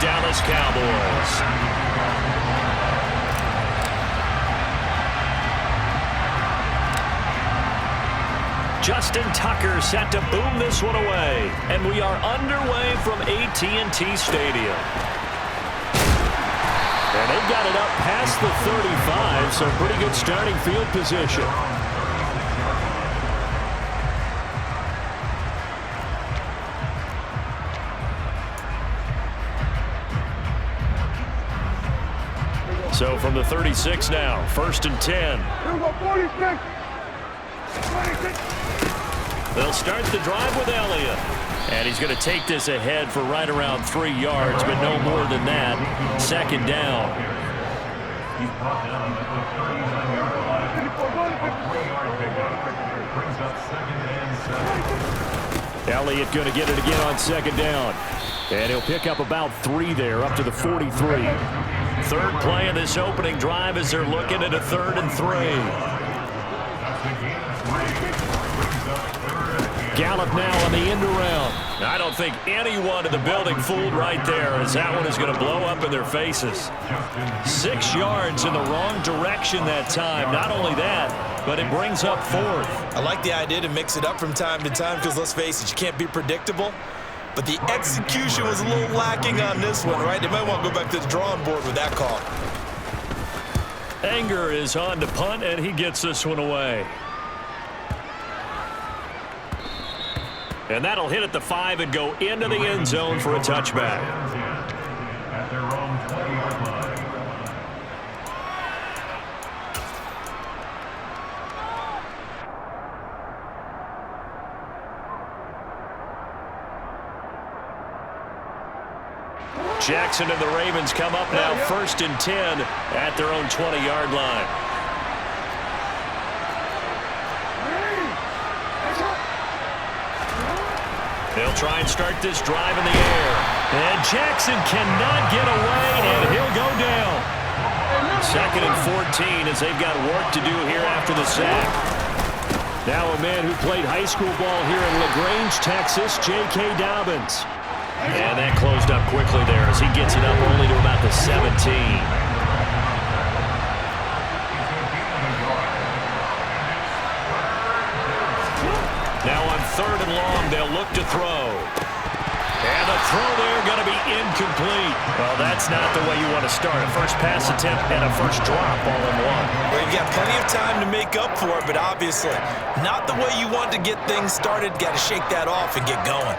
Dallas Cowboys. Justin Tucker set to boom this one away. And we are underway from AT&T Stadium. And they've got it up past the 35, so pretty good starting field position. So from the 36 now, 1st and 10. They'll start the drive with Elliott. And he's going to take this ahead for right around 3 yards, but no more than that. 2nd down. Elliott going to get it again on 2nd down. And he'll pick up about 3 there, up to the 43. 3rd play of this opening drive as they're looking at a 3rd and 3. Gallup now on the end around. I don't think anyone in the building fooled right there, as that one is going to blow up in their faces. 6 yards in the wrong direction that time. Not only that, but it brings up 4th. I like the idea to mix it up from time to time because, let's face it, you can't be predictable. But the execution was a little lacking on this one, right? They might want to go back to the drawing board with that call. Anger is on to punt, and he gets this one away. And that'll hit at the 5 and go into the end zone for a touchback. At their own 20-yard line. Jackson and the Ravens come up now 1st and 10 at their own 20-yard line. They'll try and start this drive in the air. And Jackson cannot get away, and he'll go down. 2nd and 14 as they've got work to do here after the sack. Now a man who played high school ball here in LaGrange, Texas, J.K. Dobbins. And that closed up quickly there as he gets it up only to about the 17. Now on 3rd and long, they'll look to throw. And the throw there going to be incomplete. Well, that's not the way you want to start. A first pass attempt and a first drop all in one. Well, you've got plenty of time to make up for it, but obviously not the way you want to get things started. Got to shake that off and get going.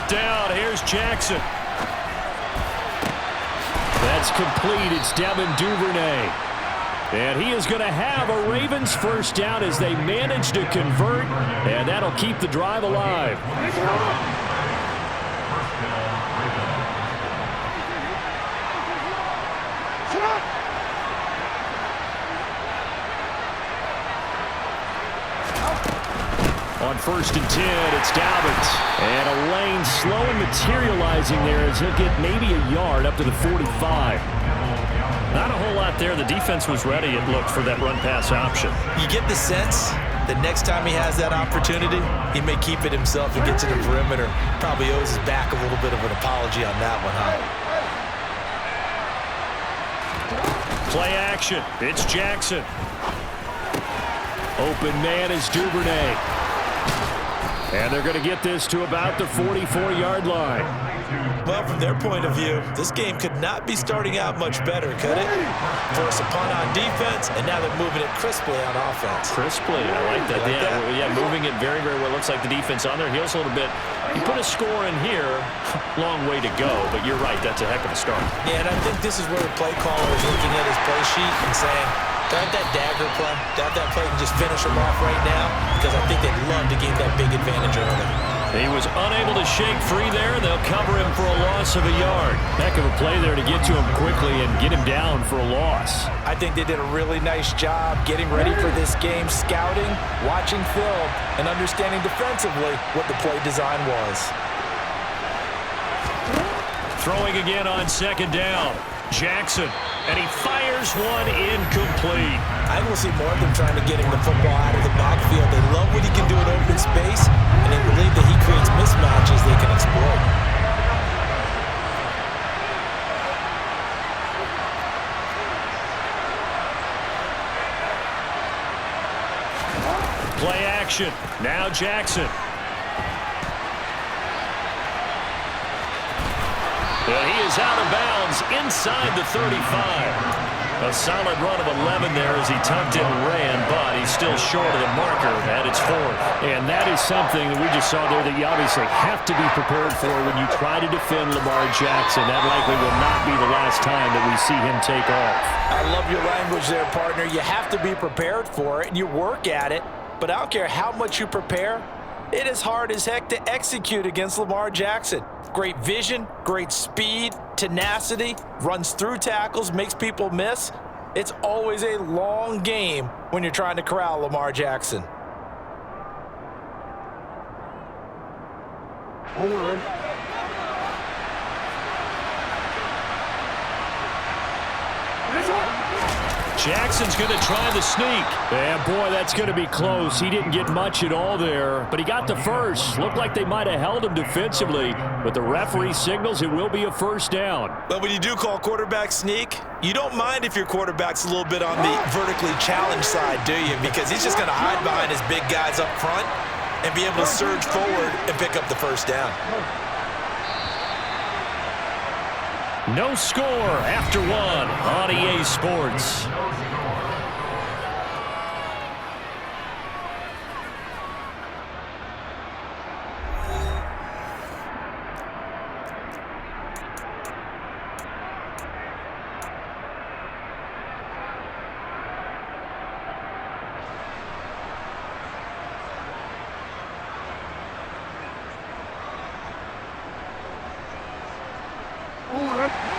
Down. Here's Jackson. That's complete. It's Devin Duvernay. And he is going to have a Ravens first down as they manage to convert, and that'll keep the drive alive. On 1st and 10, it's Dobbins. And a lane slow and materializing there as he'll get maybe a yard up to the 45. Not a whole lot there. The defense was ready, it looked, for that run-pass option. You get the sense that next time he has that opportunity, he may keep it himself and get to the perimeter. Probably owes his back a little bit of an apology on that one, huh? Play action. It's Jackson. Open man is Duvernay. And they're going to get this to about the 44-yard line. Well, from their point of view, this game could not be starting out much better, could it? Force a punt on defense, and now they're moving it crisply on offense. Crisply, I like that. Yeah, moving it very, very well. Looks like the defense on their heels a little bit. You put a score in here, long way to go, but you're right, that's a heck of a start. Yeah, and I think this is where the play caller is looking at his play sheet and saying, grab that dagger play, grab that play and just finish them off right now, because I think they'd love to gain that big advantage early. He was unable to shake free there. They'll cover him for a loss of a yard. Heck of a play there to get to him quickly and get him down for a loss. I think they did a really nice job getting ready for this game, scouting, watching film, and understanding defensively what the play design was. Throwing again on second down. Jackson, and he fires one incomplete. I will see more of them trying to get him the football out of the backfield. They love what he can do in open space, and they believe that he creates mismatches they can exploit. Play action. Now Jackson. And he is out of bounds inside the 35. A solid run of 11 there as he tucked in and ran, but he's still short of the marker at its 4th. And that is something that we just saw there that you obviously have to be prepared for when you try to defend Lamar Jackson. That likely will not be the last time that we see him take off. I love your language there, partner. You have to be prepared for it, and you work at it. But I don't care how much you prepare, it is hard as heck to execute against Lamar Jackson. Great vision, great speed, tenacity, runs through tackles, makes people miss. It's always a long game when you're trying to corral Lamar Jackson. Jackson's going to try the sneak. Yeah, boy, that's going to be close. He didn't get much at all there, but he got the first. Looked like they might have held him defensively, but the referee signals it will be a first down. But when you do call quarterback sneak, you don't mind if your quarterback's a little bit on the vertically challenged side, do you? Because he's just going to hide behind his big guys up front and be able to surge forward and pick up the first down. No score after 1 on EA Sports.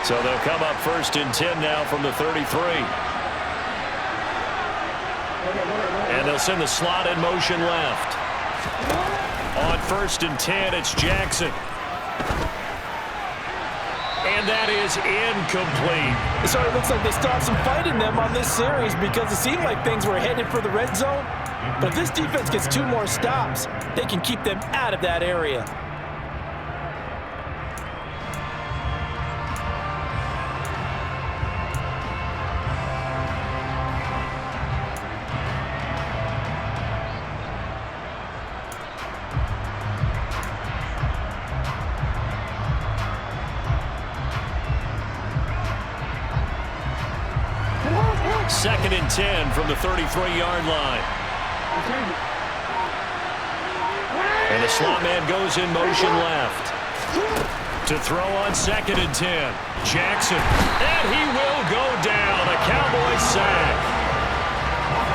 So they'll come up 1st and 10 now from the 33. And they'll send the slot in motion left. On 1st and 10, it's Jackson. And that is incomplete. So it looks like they stopped some fight in them on this series because it seemed like things were headed for the red zone. But if this defense gets 2 more stops, they can keep them out of that area. Second and 10 from the 33-yard line. And the slot man goes in motion left. To throw on 2nd and 10. Jackson. And he will go down. A Cowboys sack.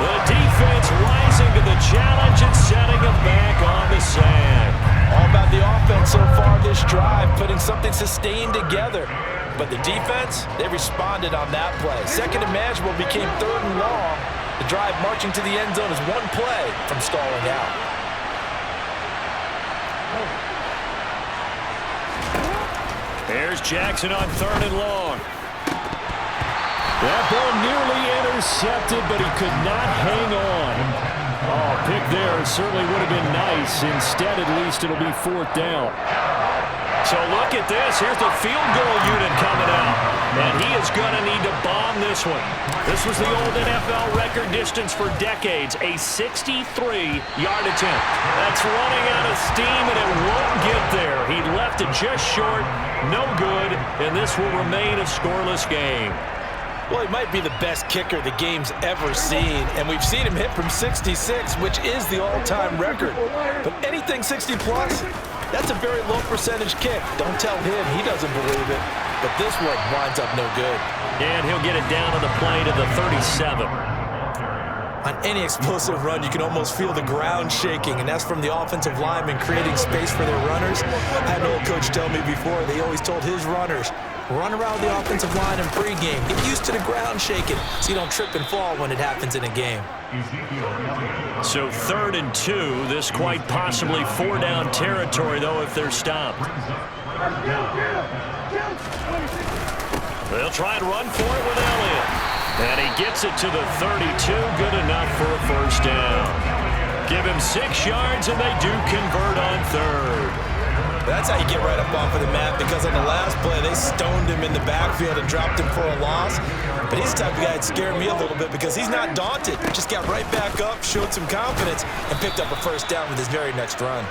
The defense rising to the challenge and setting him back on the sack. All about the offense so far this drive, putting something sustained together. But the defense, they responded on that play. 2nd and manageable became 3rd and long. The drive marching to the end zone is 1 play from stalling out. There's Jackson on 3rd and long. That ball nearly intercepted, but he could not hang on. Oh, pick there certainly would have been nice. Instead, at least, it'll be 4th down. So look at this. Here's the field goal unit coming out. And he is going to need to bomb this one. This was the old NFL record distance for decades, a 63-yard attempt. That's running out of steam, and it won't get there. He left it just short, no good, and this will remain a scoreless game. Well, he might be the best kicker the game's ever seen, and we've seen him hit from 66, which is the all-time record. But anything 60-plus, that's a very low percentage kick. Don't tell him he doesn't believe it, but this one winds up no good. And he'll get it down to the play to the 37. On any explosive run, you can almost feel the ground shaking, and that's from the offensive linemen creating space for their runners. I had an old coach tell me before, they always told his runners, run around the offensive line in pregame. Get used to the ground shaking so you don't trip and fall when it happens in a game. So 3rd and 2. This quite possibly 4-down territory, though, if they're stopped. They'll try and run for it with Elliott. And he gets it to the 32. Good enough for a first down. Give him 6 yards, and they do convert on 3rd. That's how you get right up off of the mat, because on the last play, they stoned him in the backfield and dropped him for a loss. But he's the type of guy that scared me a little bit because he's not daunted. Just got right back up, showed some confidence, and picked up a first down with his very next run.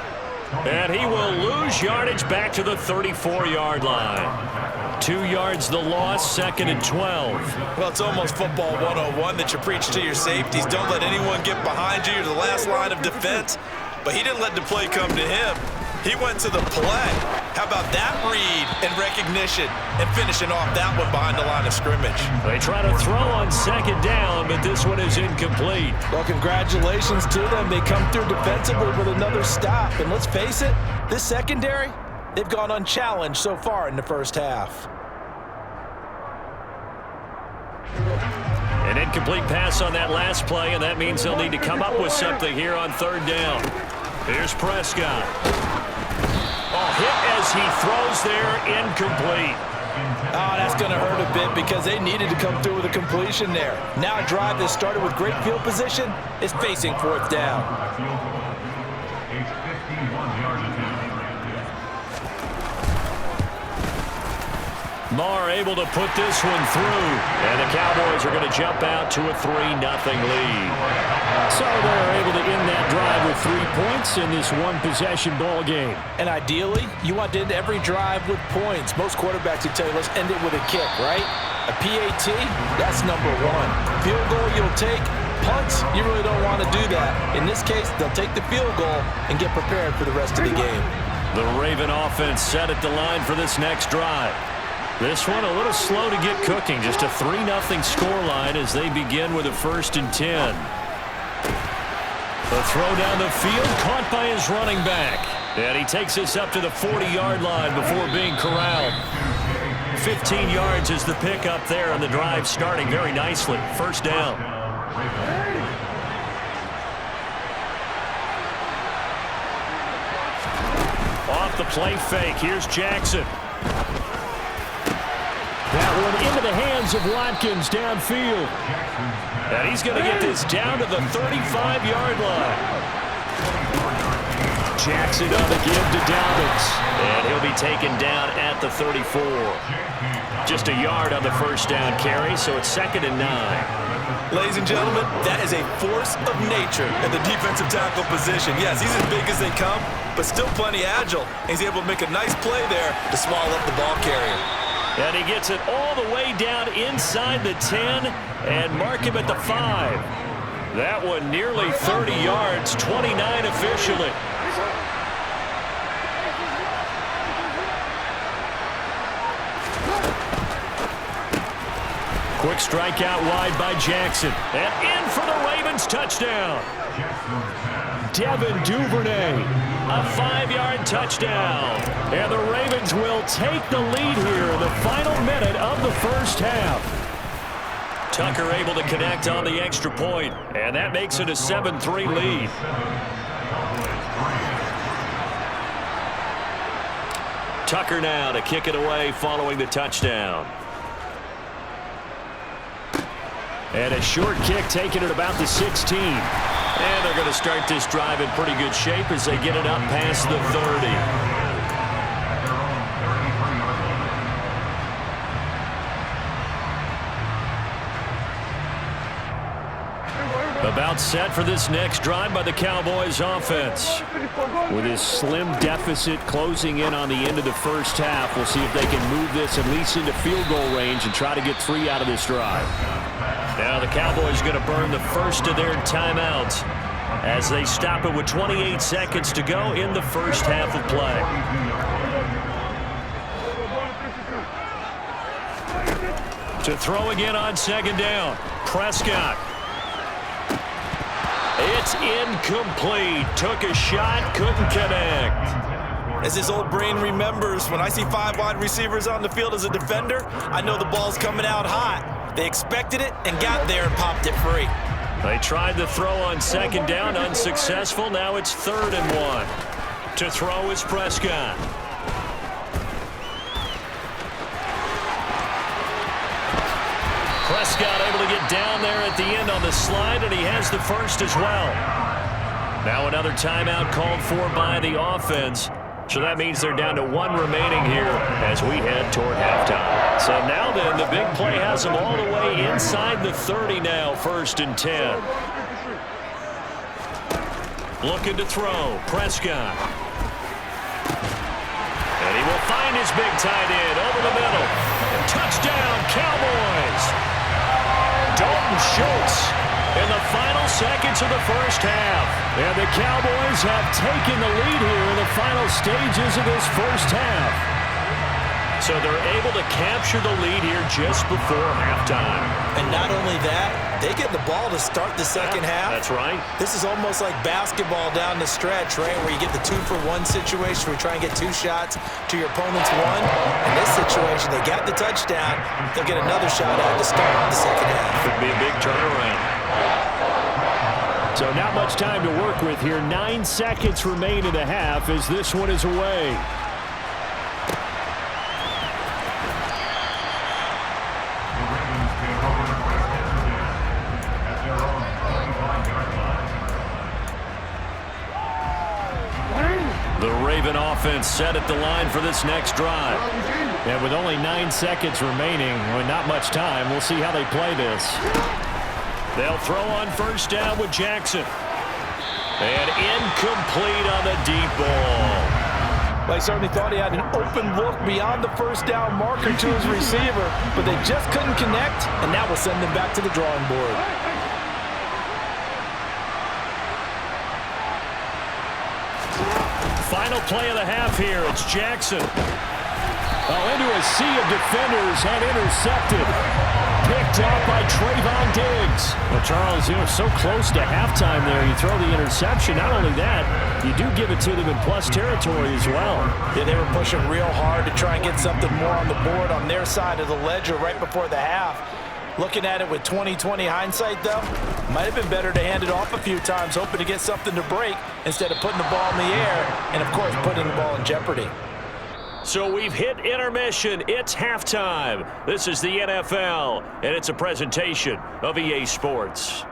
And he will lose yardage back to the 34-yard line. 2 yards the loss, 2nd and 12. Well, it's almost football 101 that you preach to your safeties. Don't let anyone get behind you. You're the last line of defense. But he didn't let the play come to him. He went to the play. How about that read and recognition and finishing off that one behind the line of scrimmage? They try to throw on 2nd down, but this one is incomplete. Well, congratulations to them. They come through defensively with another stop. And let's face it, this secondary, they've gone unchallenged so far in the first half. An incomplete pass on that last play, and that means they'll need to come up with something here on 3rd down. Here's Prescott. Hit as he throws there, incomplete. Oh, that's going to hurt a bit because they needed to come through with a completion there. Now a drive that started with great field position is facing 4th down. Marr able to put this one through, and the Cowboys are going to jump out to a 3-0 lead. So they're able to end that drive with 3 points in this one-possession ball game. And ideally, you want to end every drive with points. Most quarterbacks would tell you, let's end it with a kick, right? A PAT, that's number 1. Field goal you'll take. Punts, you really don't want to do that. In this case, they'll take the field goal and get prepared for the rest of the game. The Raven offense set at the line for this next drive. This one a little slow to get cooking. Just a 3-0 scoreline as they begin with a 1st and 10. The throw down the field, caught by his running back. And he takes us up to the 40-yard line before being corralled. 15 yards is the pickup there, and the drive starting very nicely. First down. Off the play fake, here's Jackson. That one into the hands of Watkins downfield. And he's going to get this down to the 35-yard line. Jackson on the give to Dobbins. And he'll be taken down at the 34. Just a yard on the first down carry, so it's 2nd and 9. Ladies and gentlemen, that is a force of nature in the defensive tackle position. Yes, he's as big as they come, but still plenty agile. And he's able to make a nice play there to swallow up the ball carrier. And he gets it all the way down inside the 10 and mark him at the 5. That one nearly 30 yards, 29 officially. Quick strike out wide by Jackson. And in for the Ravens touchdown. Devin Duvernay. A 5-yard touchdown. And the Ravens will take the lead here in the final minute of the first half. Tucker able to connect on the extra point, and that makes it a 7-3 lead. Tucker now to kick it away following the touchdown. And a short kick taken at about the 16. And they're going to start this drive in pretty good shape as they get it up past the 30. About set for this next drive by the Cowboys offense. With his slim deficit closing in on the end of the first half, we'll see if they can move this at least into field goal range and try to get 3 out of this drive. Now the Cowboys going to burn the first of their timeouts as they stop it with 28 seconds to go in the first half of play. To throw again on second down, Prescott. It's incomplete. Took a shot, couldn't connect. As his old brain remembers, when I see 5 wide receivers on the field as a defender, I know the ball's coming out hot. They expected it and got there and popped it free. They tried the throw on second down, unsuccessful. Now it's 3rd and 1. To throw is Prescott. Prescott able to get down there at the end on the slide, and he has the first as well. Now another timeout called for by the offense. So that means they're down to 1 remaining here as we head toward halftime. So now then, the big play has them all the way inside the 30 now, 1st and 10. Looking to throw, Prescott. And he will find his big tight end over the middle. And touchdown, Cowboys! Dalton Schultz in the final seconds of the first half. And the Cowboys have taken the lead here in the final stages of this first half. So they're able to capture the lead here just before halftime. And not only that, they get the ball to start the second half. That's right. This is almost like basketball down the stretch, right, where you get the 2-for-1 situation where you try and get 2 shots to your opponent's 1. In this situation, they got the touchdown. They'll get another shot out to start the second half. Could be a big turnaround. So not much time to work with here. 9 seconds remain in the half as this one is away. The Raven offense set at the line for this next drive. And with only 9 seconds remaining, with not much time, we'll see how they play this. They'll throw on first down with Jackson. And incomplete on the deep ball. Well, he certainly thought he had an open look beyond the first down marker to his receiver, but they just couldn't connect, and that will send them back to the drawing board. Final play of the half here. It's Jackson. Into a sea of defenders and intercepted. Picked up by Trayvon Diggs. Well, Charles, so close to halftime there. You throw the interception. Not only that, you do give it to them in plus territory as well. Yeah, they were pushing real hard to try and get something more on the board on their side of the ledger right before the half. Looking at it with 20/20 hindsight, though, might have been better to hand it off a few times, hoping to get something to break instead of putting the ball in the air and, of course, putting the ball in jeopardy. So we've hit intermission. It's halftime. This is the NFL, and it's a presentation of EA Sports.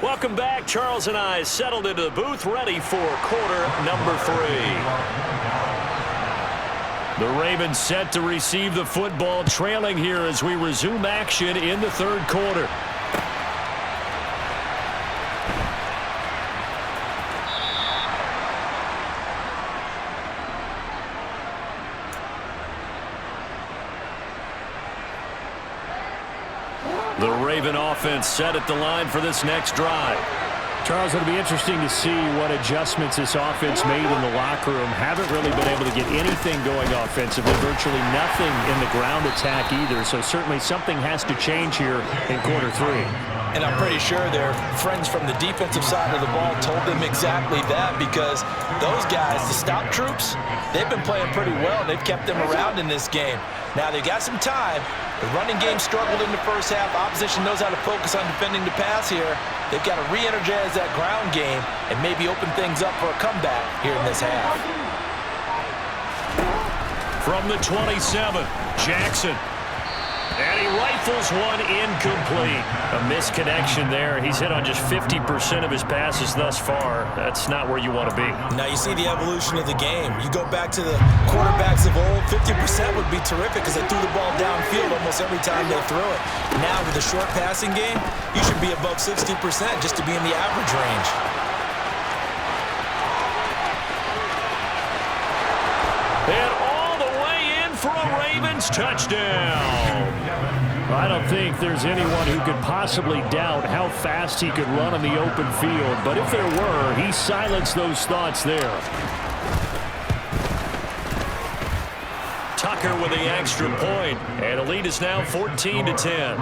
Welcome back. Charles and I settled into the booth, ready for quarter number 3. The Ravens set to receive the football, trailing here as we resume action in the 3rd quarter. The Raven offense set at the line for this next drive. Charles, it'll be interesting to see what adjustments this offense made in the locker room. Haven't really been able to get anything going offensively, virtually nothing in the ground attack either. So certainly something has to change here in quarter 3. And I'm pretty sure their friends from the defensive side of the ball told them exactly that, because those guys, the stop troops, they've been playing pretty well. They've kept them around in this game. Now, they got some time. The running game struggled in the first half. Opposition knows how to focus on defending the pass here. They've got to re-energize that ground game and maybe open things up for a comeback here in this half. From the 27, Jackson. And he rifles one incomplete. A misconnection there. He's hit on just 50% of his passes thus far. That's not where you want to be. Now you see the evolution of the game. You go back to the quarterbacks of old, 50% would be terrific because they threw the ball downfield almost every time they threw it. Now with the short passing game, you should be above 60% just to be in the average range. And all the way in for a Ravens touchdown. I don't think there's anyone who could possibly doubt how fast he could run on the open field. But if there were, he silenced those thoughts there. Tucker with the extra point, and the lead is now 14-10.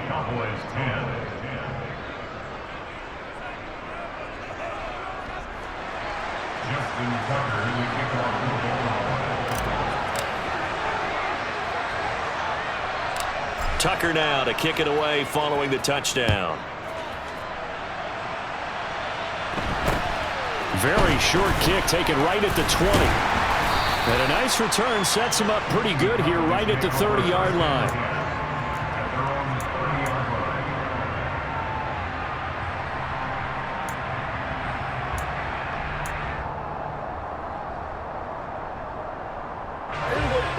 Cowboys 10. Justin Tucker, the kickoff for the ball. Tucker now to kick it away following the touchdown. Very short kick taken right at the 20. And a nice return sets him up pretty good here right at the 30-yard line.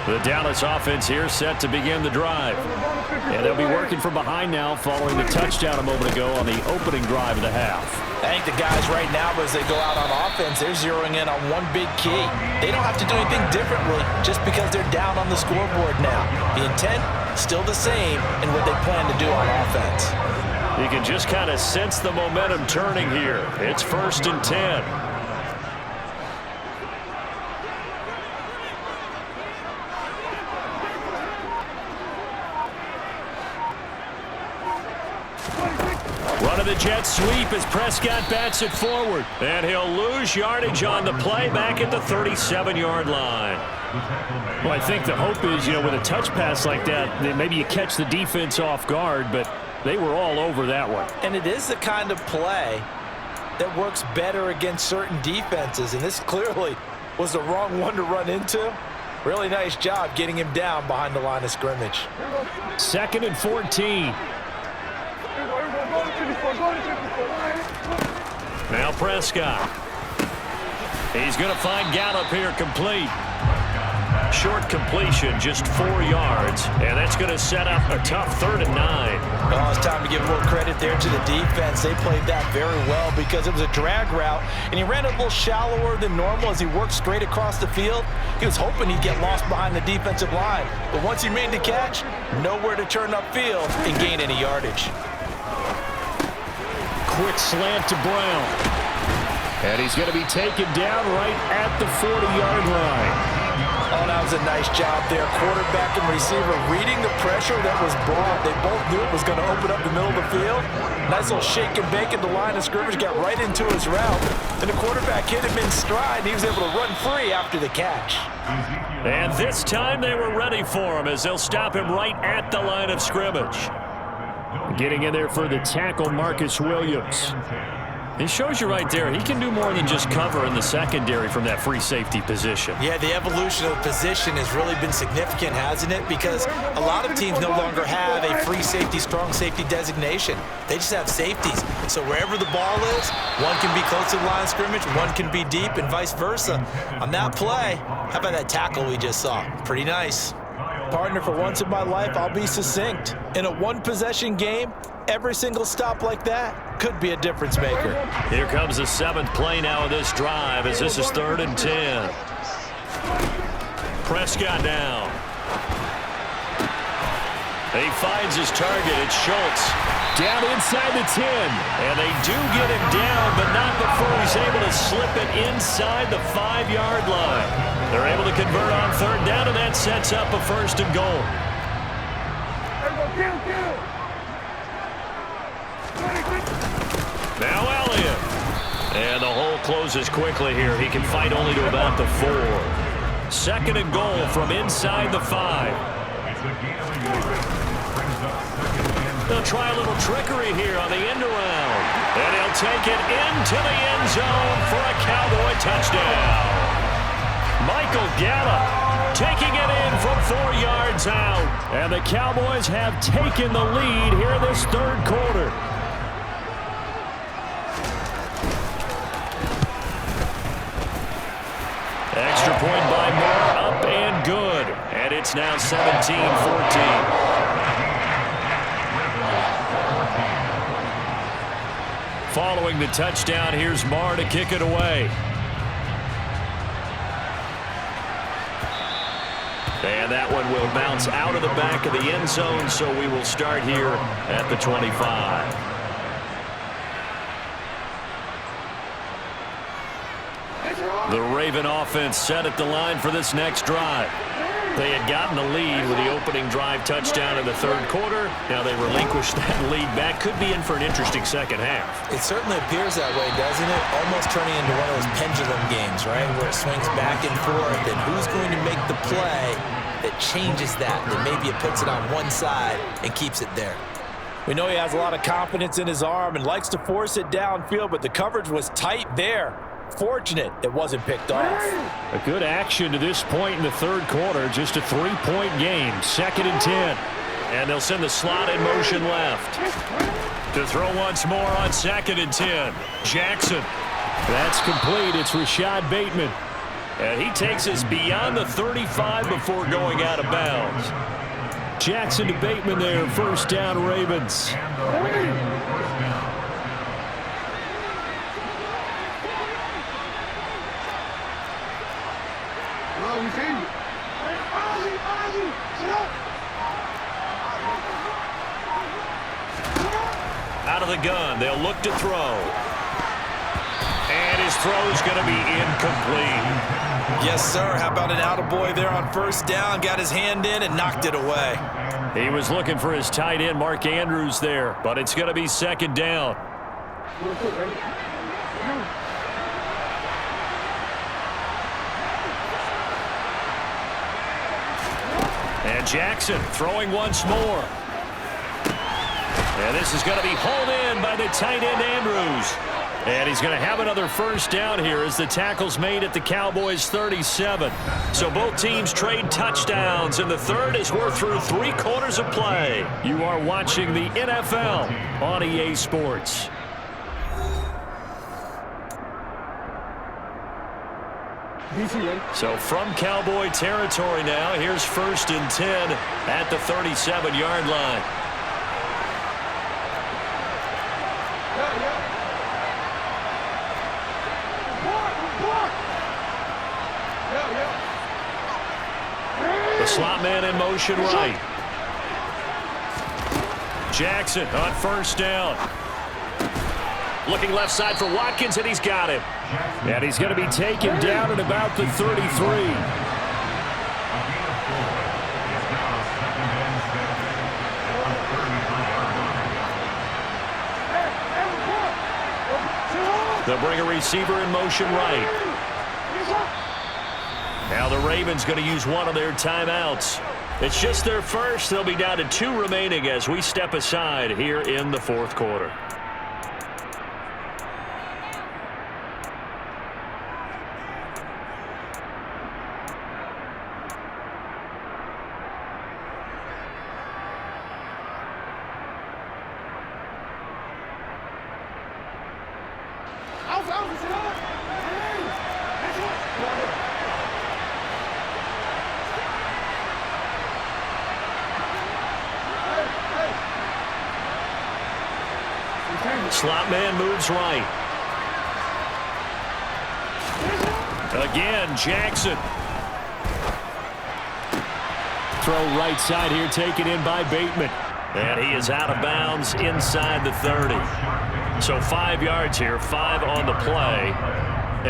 The Dallas offense here set to begin the drive. And they'll be working from behind now following the touchdown a moment ago on the opening drive of the half. I think the guys right now, as they go out on offense, they're zeroing in on one big key. They don't have to do anything differently just because they're down on the scoreboard now. The intent, still the same in what they plan to do on offense. You can just kind of sense the momentum turning here. It's 1st and 10. The jet sweep as Prescott bats it forward. And he'll lose yardage on the play back at the 37-yard line. Well, I think the hope is, with a touch pass like that, that maybe you catch the defense off guard, but they were all over that one. And it is the kind of play that works better against certain defenses, and this clearly was the wrong one to run into. Really nice job getting him down behind the line of scrimmage. 2nd and 14. Now Prescott. He's going to find Gallup here complete. Short completion, just 4 yards, and that's going to set up a tough 3rd and 9. Well, it's time to give a little credit there to the defense. They played that very well because it was a drag route, and he ran a little shallower than normal as he worked straight across the field. He was hoping he'd get lost behind the defensive line, but once he made the catch, nowhere to turn upfield and gain any yardage. Quick slant to Brown. And he's going to be taken down right at the 40-yard line. Oh, that was a nice job there. Quarterback and receiver reading the pressure that was brought. They both knew it was going to open up the middle of the field. Nice little shake and bake at the line of scrimmage. Got right into his route. And the quarterback hit him in stride. And he was able to run free after the catch. And this time they were ready for him as they'll stop him right at the line of scrimmage. Getting in there for the tackle, Marcus Williams. It shows you right there, he can do more than just cover in the secondary from that free safety position. Yeah, the evolution of the position has really been significant, hasn't it? Because a lot of teams no longer have a free safety, strong safety designation. They just have safeties. So wherever the ball is, one can be close to the line of scrimmage, one can be deep, and vice versa. On that play, how about that tackle we just saw? Pretty nice. Partner, for once in my life, I'll be succinct. In a one-possession game, every single stop like that could be a difference maker. Here comes the 7th play now of this drive as this is 3rd and 10. Prescott down. He finds his target. It's Schultz. Down inside the 10. And they do get him down, but not before he's able to slip it inside the 5-yard line. They're able to convert on 3rd down, and that sets up a 1st and goal. Now Elliott. And the hole closes quickly here. He can fight only to about the 4. 2nd and goal from inside the 5. They'll try a little trickery here on the end around. And he'll take it into the end zone for a Cowboy touchdown. Michael Gallup taking it in from 4 yards out. And the Cowboys have taken the lead here this 3rd quarter. Extra point by Moore, up and good. And it's now 17-14. Following the touchdown, here's Marr to kick it away. And that one will bounce out of the back of the end zone, so we will start here at the 25. The Raven offense set at the line for this next drive. They had gotten the lead with the opening drive touchdown in the third quarter. Now they relinquished that lead back. Could be in for an interesting second half. It certainly appears that way, doesn't it? Almost turning into one of those pendulum games, right, where it swings back and forth, and who's going to make the play that changes that maybe it puts it on one side and keeps it there. We know he has a lot of confidence in his arm and likes to force it downfield, but the coverage was tight there. Fortunate it wasn't picked off. A good action to this point in the third quarter. Just a 3-point game. 2nd and 10. And they'll send the slot in motion left. To throw once more on 2nd and 10. Jackson. That's complete. It's Rashad Bateman. And he takes us beyond the 35 before going out of bounds. Jackson to Bateman there. First down, Ravens. Out of the gun, they'll look to throw. And his throw's going to be incomplete. Yes, sir. How about an attaboy there on first down? Got his hand in and knocked it away. He was looking for his tight end, Mark Andrews, there. But it's going to be 2nd down. And Jackson throwing once more. And this is going to be hauled in by the tight end, Andrews. And he's going to have another first down here as the tackle's made at the Cowboys' 37. So both teams trade touchdowns, and the third as we're through 3 quarters of play. You are watching the NFL on EA Sports. So from Cowboy territory now, here's 1st and 10 at the 37-yard line. The slot man in motion right. Jackson on first down. Looking left side for Watkins, and he's got him. And he's going to be taken down at about the 33. They'll bring a receiver in motion right. Now the Ravens going to use one of their timeouts. It's just their first. They'll be down to 2 remaining as we step aside here in the 4th quarter. Slot man moves right. Again, Jackson. Throw right side here, taken in by Bateman. And he is out of bounds inside the 30. So 5 yards here, 5 on the play.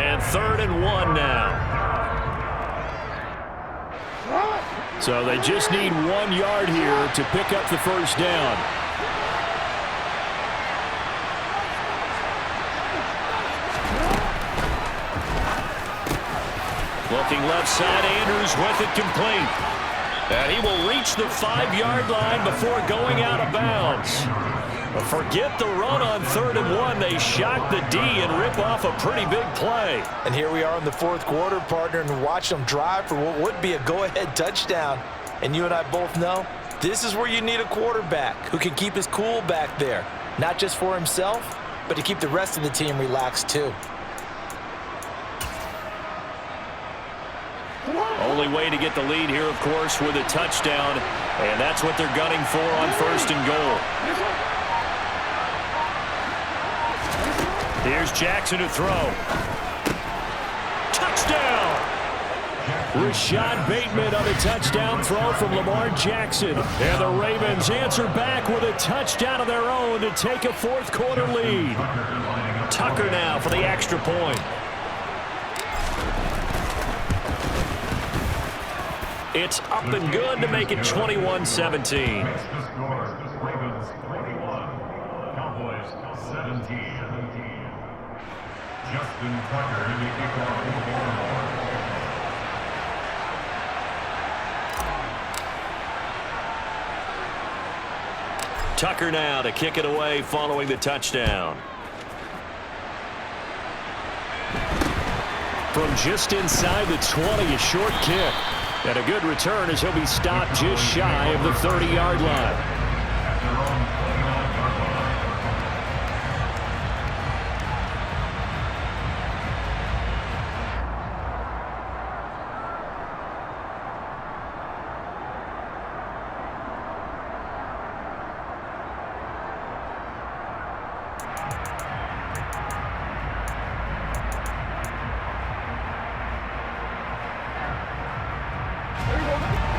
And 3rd and 1 now. So they just need 1 yard here to pick up the first down. Looking left side, Andrews with it complete. And he will reach the 5-yard line before going out of bounds. But forget the run on 3rd and 1. They shock the D and rip off a pretty big play. And here we are in the 4th quarter, partner, and watch them drive for what would be a go-ahead touchdown. And you and I both know this is where you need a quarterback who can keep his cool back there. Not just for himself, but to keep the rest of the team relaxed too. Only way to get the lead here, of course, with a touchdown. And that's what they're gunning for on 1st and goal. Here's Jackson to throw. Touchdown! Rashad Bateman on a touchdown throw from Lamar Jackson. And the Ravens answer back with a touchdown of their own to take a fourth-quarter lead. Tucker now for the extra point. It's up and good to make it 21-17. Ravens 21, Cowboys 17. Justin Tucker in the kickoff for Baltimore. Tucker now to kick it away following the touchdown. From just inside the 20, a short kick. And a good return as he'll be stopped just shy of the 30-yard line.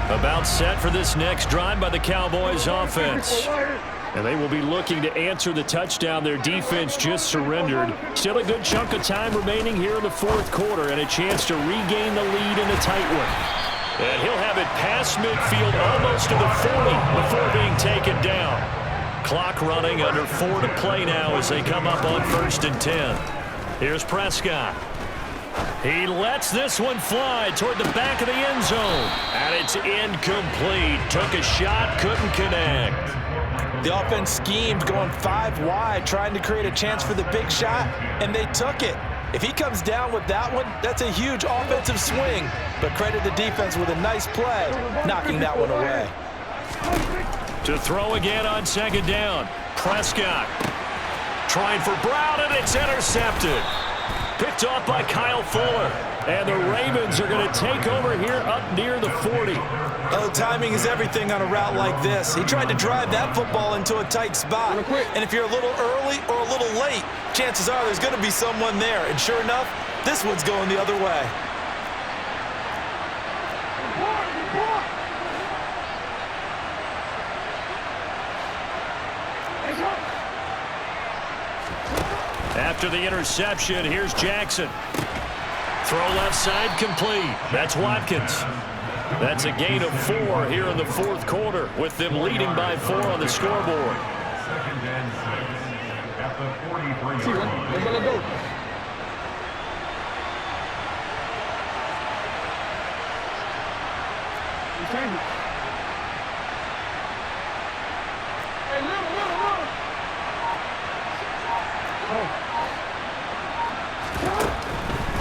About set for this next drive by the Cowboys offense. And they will be looking to answer the touchdown their defense just surrendered. Still a good chunk of time remaining here in the fourth quarter and a chance to regain the lead in a tight one. And he'll have it past midfield almost to the 40 before being taken down. Clock running under 4 to play now as they come up on 1st and 10. Here's Prescott. He lets this one fly toward the back of the end zone. And it's incomplete. Took a shot, couldn't connect. The offense schemed going 5 wide, trying to create a chance for the big shot, and they took it. If he comes down with that one, that's a huge offensive swing. But credit the defense with a nice play, knocking that one away. To throw again on 2nd down. Prescott trying for Brown, and it's intercepted. Picked off by Kyle Fuller. And the Ravens are going to take over here up near the 40. Oh, timing is everything on a route like this. He tried to drive that football into a tight spot. And if you're a little early or a little late, chances are there's going to be someone there. And sure enough, this one's going the other way. After the interception, here's Jackson. Throw left side complete. That's Watkins. That's a gain of 4 here in the fourth quarter with them leading by 4 on the scoreboard. 2nd and 6 at the 43-yard line.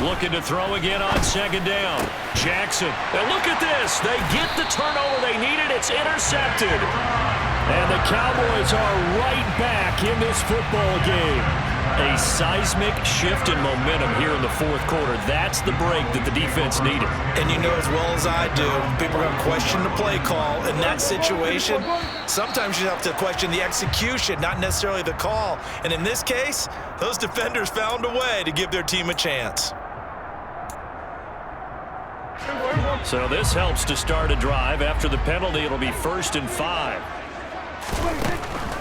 Looking to throw again on 2nd down. Jackson. And look at this. They get the turnover they needed. It's intercepted. And the Cowboys are right back in this football game. A seismic shift in momentum here in the fourth quarter. That's the break that the defense needed. And you know as well as I do, people are going to question the play call. In that situation, sometimes you have to question the execution, not necessarily the call. And in this case, those defenders found a way to give their team a chance. So this helps to start a drive. After the penalty, it'll be 1st and 5.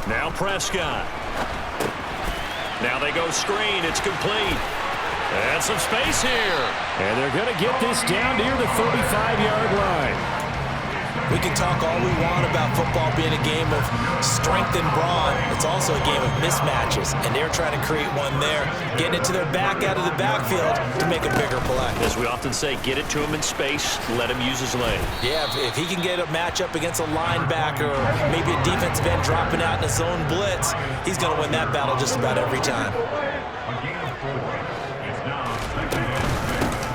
Now Prescott. Now they go screen. It's complete. And some space here. And they're going to get this down near the 35-yard line. We can talk all we want about football being a game of strength and brawn. It's also a game of mismatches, and they're trying to create one there, getting it to their back out of the backfield to make a bigger play. As we often say, get it to him in space, let him use his leg. Yeah, if he can get a matchup against a linebacker or maybe a defensive end dropping out in a zone blitz, he's going to win that battle just about every time.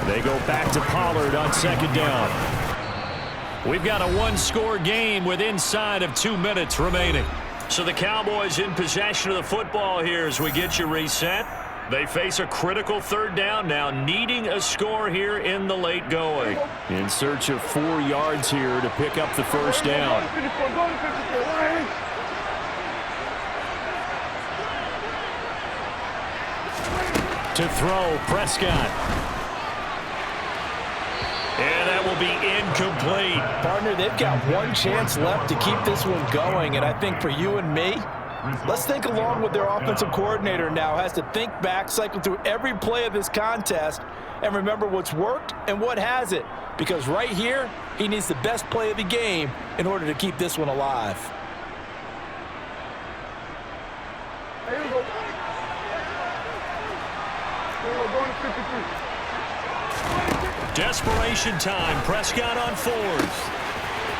They go back to Pollard on 2nd down. We've got a 1-score game with inside of 2 minutes remaining. So the Cowboys in possession of the football here as we get you reset. They face a critical 3rd down now, needing a score here in the late going. In search of 4 yards here to pick up the 1st down. To throw, Prescott. And will be incomplete. Partner, they've got one chance left to keep this one going, and I think for you and me, let's think along with their offensive coordinator now. Has to think back, cycle through every play of this contest, and remember what's worked and what hasn't. Because right here, he needs the best play of the game in order to keep this one alive. Desperation time. Prescott on fourth.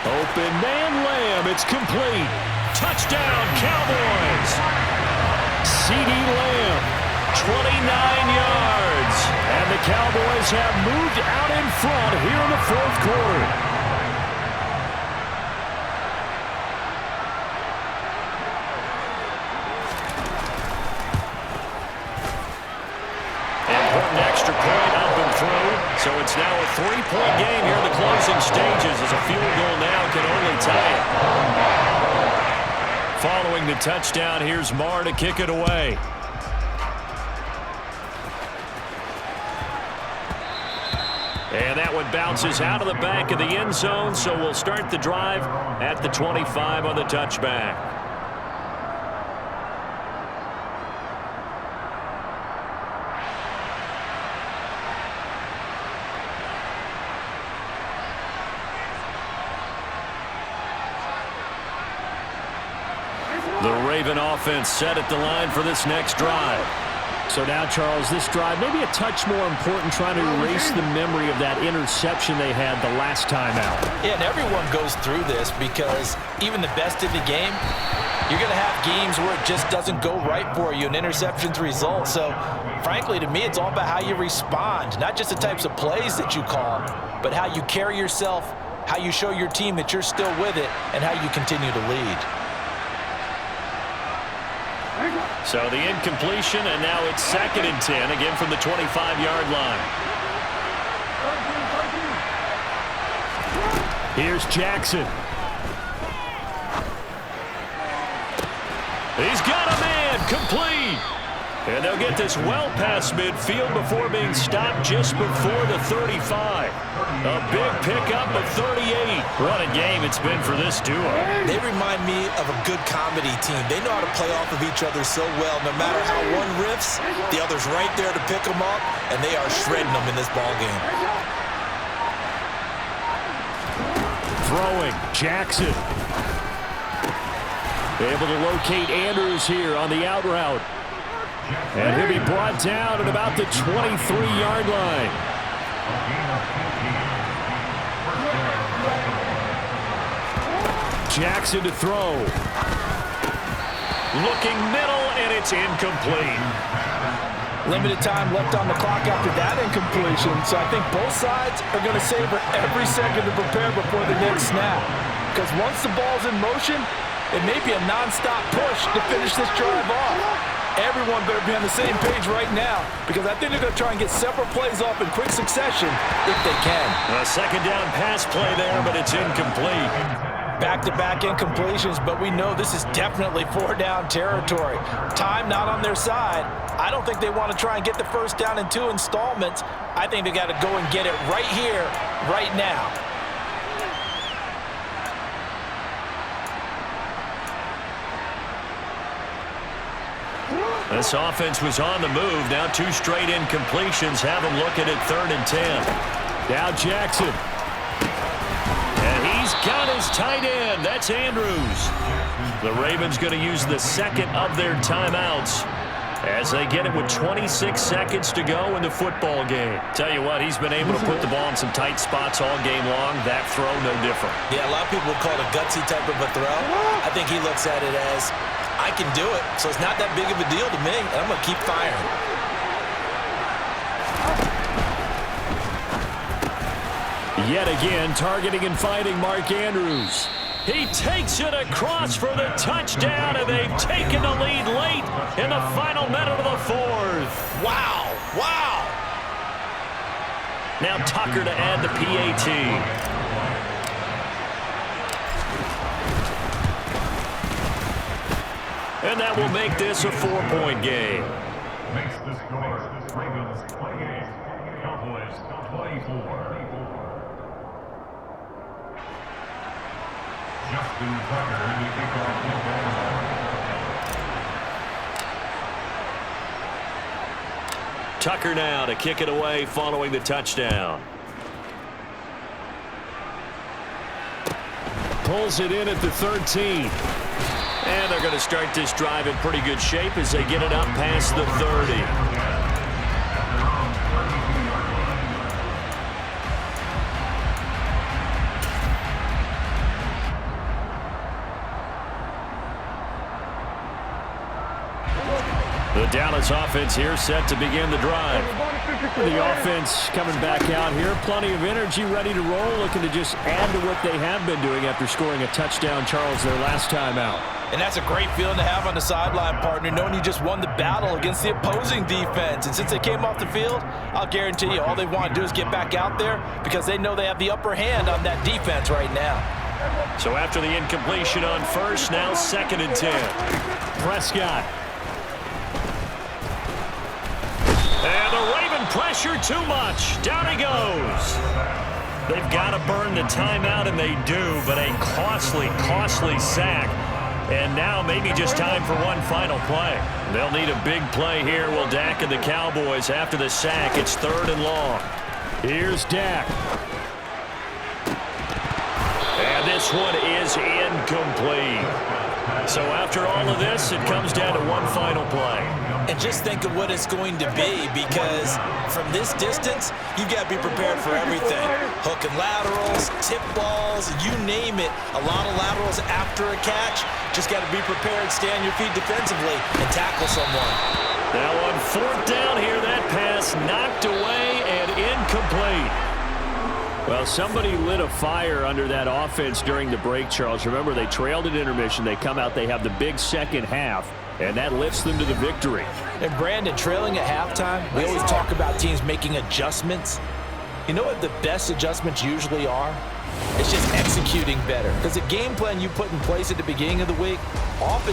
Open man Lamb. It's complete. Touchdown, Cowboys. C.D. Lamb, 29 yards. And the Cowboys have moved out in front here in the fourth quarter. Extra point up and through. So it's now a 3-point game here in the closing stages as a field goal now can only tie it. Following the touchdown, here's Marr to kick it away. And that one bounces out of the back of the end zone, so we'll start the drive at the 25 on the touchback. The Raven offense set at the line for this next drive. So now, Charles, this drive maybe a touch more important, trying to erase the memory of that interception they had the last time out. Yeah, and everyone goes through this because even the best in the game, you're going to have games where it just doesn't go right for you, and interceptions result. So, frankly, to me, it's all about how you respond, not just the types of plays that you call, but how you carry yourself, how you show your team that you're still with it, and how you continue to lead. So the incompletion, and now it's 2nd and 10, again from the 25-yard line. Here's Jackson. He's got a man, complete. And they'll get this well past midfield before being stopped just before the 35. A big pickup of 38. What a game it's been for this duo. They remind me of a good comedy team. They know how to play off of each other so well. No matter how one riffs, the other's right there to pick them up, and they are shredding them in this ball game. Throwing, Jackson. Able to locate Andrews here on the out route. And he'll be brought down at about the 23-yard line. Jackson to throw. Looking middle, and it's incomplete. Limited time left on the clock after that incompletion, so I think both sides are going to savor every second to prepare before the next snap. Because once the ball's in motion, it may be a nonstop push to finish this drive off. Everyone better be on the same page right now, because I think they're going to try and get several plays off in quick succession if they can. A 2nd down pass play there, but it's incomplete. Back-to-back incompletions, but we know this is definitely 4-down territory. Time not on their side. I don't think they want to try and get the first down in 2 installments. I think they got to go and get it right here, right now. This offense was on the move. Now 2 straight incompletions have them looking at 3rd and 10. Now Jackson. And he's got his tight end. That's Andrews. The Ravens going to use the 2nd of their timeouts as they get it with 26 seconds to go in the football game. Tell you what, he's been able to put the ball in some tight spots all game long. That throw, no different. Yeah, a lot of people would call it a gutsy type of a throw. I think he looks at it as, I can do it, so it's not that big of a deal to me, and I'm going to keep firing. Yet again, targeting and fighting Mark Andrews. He takes it across for the touchdown, and they've taken the lead late in the final minute of the 4th. Wow, wow. Now Tucker to add the PAT. And that will make this a 4-point game. Makes the score Ravens 28, Cowboys 24. Justin Tucker in the kickoff football. Tucker now to kick it away following the touchdown. Pulls it in at the 13. And they're going to start this drive in pretty good shape as they get it up past the 30. The Dallas offense here set to begin the drive. The offense coming back out here. Plenty of energy, ready to roll, looking to just add to what they have been doing after scoring a touchdown, Charles, their last time out. And that's a great feeling to have on the sideline, partner, knowing you just won the battle against the opposing defense. And since they came off the field, I'll guarantee you all they want to do is get back out there because they know they have the upper hand on that defense right now. So after the incompletion on first, now 2nd and 10. Prescott. And the Raven pressure too much. Down he goes. They've got to burn the timeout, and they do, but a costly, costly sack. And now maybe just time for one final play. They'll need a big play here, will Dak and the Cowboys. After the sack, it's 3rd and long. Here's Dak. And this one is incomplete. So after all of this, it comes down to one final play. And just think of what it's going to be, because from this distance, you've got to be prepared for everything. Hook and laterals, tip balls, you name it. A lot of laterals after a catch. Just got to be prepared, stay on your feet defensively, and tackle someone. Now on 4th down here, that pass knocked away and incomplete. Well, somebody lit a fire under that offense during the break, Charles. Remember, they trailed at intermission. They come out, they have the big second half, and that lifts them to the victory. And Brandon, trailing at halftime, we always talk about teams making adjustments. You know what the best adjustments usually are? It's just executing better. Because the game plan you put in place at the beginning of the week often